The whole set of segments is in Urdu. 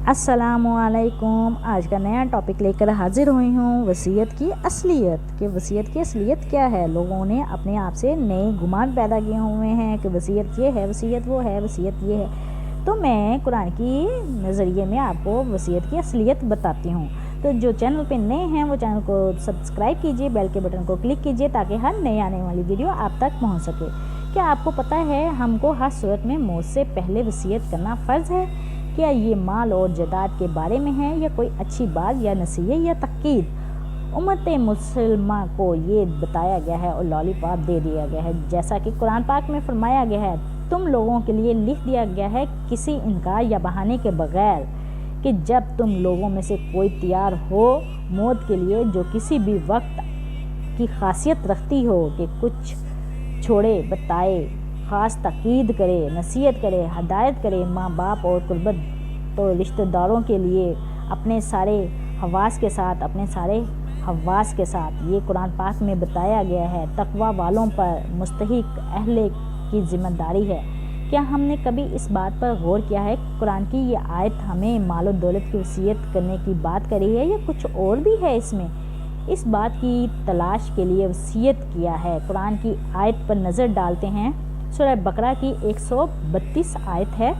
السلام علیکم۔ آج کا نیا ٹاپک لے کر حاضر ہوئی ہوں، وصیت کی اصلیت۔ کہ وصیت کی اصلیت کیا ہے؟ لوگوں نے اپنے آپ سے نئے گمان پیدا کیے ہوئے ہیں کہ وصیت یہ ہے، وصیت وہ ہے، وصیت یہ ہے۔ تو میں قرآن کی نظریے میں آپ کو وصیت کی اصلیت بتاتی ہوں۔ تو جو چینل پہ نئے ہیں وہ چینل کو سبسکرائب کیجئے، بیل کے بٹن کو کلک کیجئے تاکہ ہر نئے آنے والی ویڈیو آپ تک پہنچ سکے۔ کیا آپ کو پتہ ہے ہم کو ہر صورت میں موت سے پہلے وصیت کرنا فرض ہے؟ کیا یہ مال اور جائیداد کے بارے میں ہے یا کوئی اچھی بات یا نصیحت یا تاکید؟ امت مسلمہ کو یہ بتایا گیا ہے اور لالی پاپ دے دیا گیا ہے، جیسا کہ قرآن پاک میں فرمایا گیا ہے، تم لوگوں کے لیے لکھ دیا گیا ہے کسی انکار یا بہانے کے بغیر کہ جب تم لوگوں میں سے کوئی تیار ہو موت کے لیے جو کسی بھی وقت کی خاصیت رکھتی ہو کہ کچھ چھوڑے، بتائے، خاص تاکید کرے، نصیحت کرے، ہدایت کرے، ماں باپ اور قربت تو رشتہ داروں کے لیے اپنے سارے حواس کے ساتھ یہ قرآن پاک میں بتایا گیا ہے۔ تقوی والوں پر مستحق اہل کی ذمہ داری ہے۔ کیا ہم نے کبھی اس بات پر غور کیا ہے کہ قرآن کی یہ آیت ہمیں مال و دولت کی وصیت کرنے کی بات کری ہے یا کچھ اور بھی ہے اس میں؟ اس بات کی تلاش کے لیے وصیت کیا ہے۔ قرآن کی آیت پر نظر ڈالتے ہیں۔ سورہ بقرہ کی 132 آیت ہے۔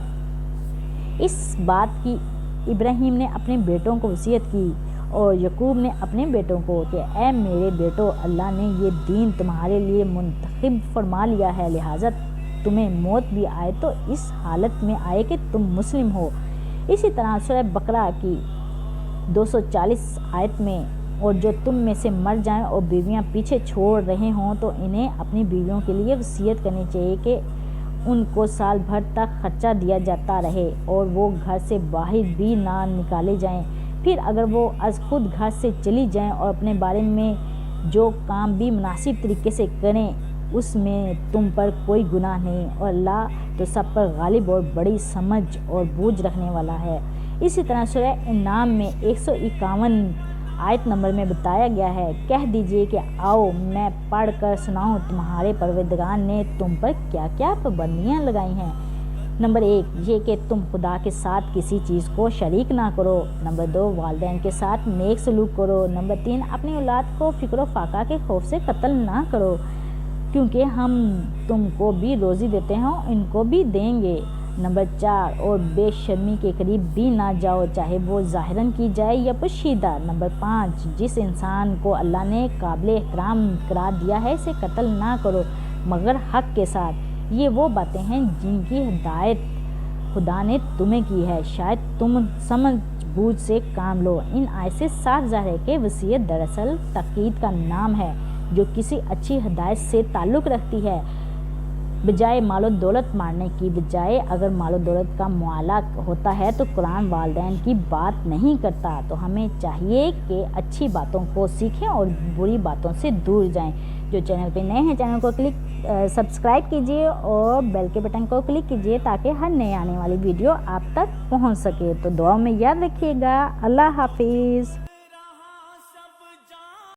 اس بات کی ابراہیم نے اپنے بیٹوں کو وصیت کی اور یعقوب نے اپنے بیٹوں کو کہ اے میرے بیٹو، اللہ نے یہ دین تمہارے لیے منتخب فرما لیا ہے، لہٰذا تمہیں موت بھی آئے تو اس حالت میں آئے کہ تم مسلم ہو۔ اسی طرح سورہ بقرہ کی 240 آیت میں، اور جو تم میں سے مر جائیں اور بیویاں پیچھے چھوڑ رہے ہوں تو انہیں اپنی بیویوں کے لیے وصیت کرنی چاہیے کہ ان کو سال بھر تک خرچہ دیا جاتا رہے اور وہ گھر سے باہر بھی نہ نکالے جائیں۔ پھر اگر وہ از خود گھر سے چلی جائیں اور اپنے بارے میں جو کام بھی مناسب طریقے سے کریں اس میں تم پر کوئی گناہ نہیں، اور اللہ تو سب پر غالب اور بڑی سمجھ اور بوجھ رکھنے والا ہے۔ اسی طرح سورہ انعام میں 151 آیت نمبر میں بتایا گیا ہے، کہہ دیجئے کہ آؤ میں پڑھ کر سناؤں تمہارے پروردگار نے تم پر کیا کیا پابندیاں لگائی ہیں۔ نمبر 1 یہ کہ تم خدا کے ساتھ کسی چیز کو شریک نہ کرو۔ نمبر 2 والدین کے ساتھ نیک سلوک کرو۔ نمبر 3 اپنی اولاد کو فقر و فاقہ کے خوف سے قتل نہ کرو، کیونکہ ہم تم کو بھی روزی دیتے ہیں ان کو بھی دیں گے۔ نمبر 4 اور بے شرمی کے قریب بھی نہ جاؤ، چاہے وہ ظاہراً کی جائے یا پوشیدہ۔ نمبر 5 جس انسان کو اللہ نے قابل احترام قرار دیا ہے اسے قتل نہ کرو مگر حق کے ساتھ۔ یہ وہ باتیں ہیں جن کی ہدایت خدا نے تمہیں کی ہے، شاید تم سمجھ بوجھ سے کام لو۔ ان آیت سے صاف ظاہر ہے کہ وصیت دراصل تاکید کا نام ہے جو کسی اچھی ہدایت سے تعلق رکھتی ہے، بجائے مال و دولت مارنے کی۔ بجائے اگر مال و دولت کا معاملہ ہوتا ہے تو قرآن والدین کی بات نہیں کرتا۔ تو ہمیں چاہیے کہ اچھی باتوں کو سیکھیں اور بری باتوں سے دور جائیں۔ جو چینل پہ نئے ہیں چینل کو سبسکرائب کیجئے اور بیل کے بٹن کو کلک کیجئے تاکہ ہر نئے آنے والی ویڈیو آپ تک پہنچ سکے۔ تو دعاؤں میں یاد رکھیے گا۔ اللہ حافظ۔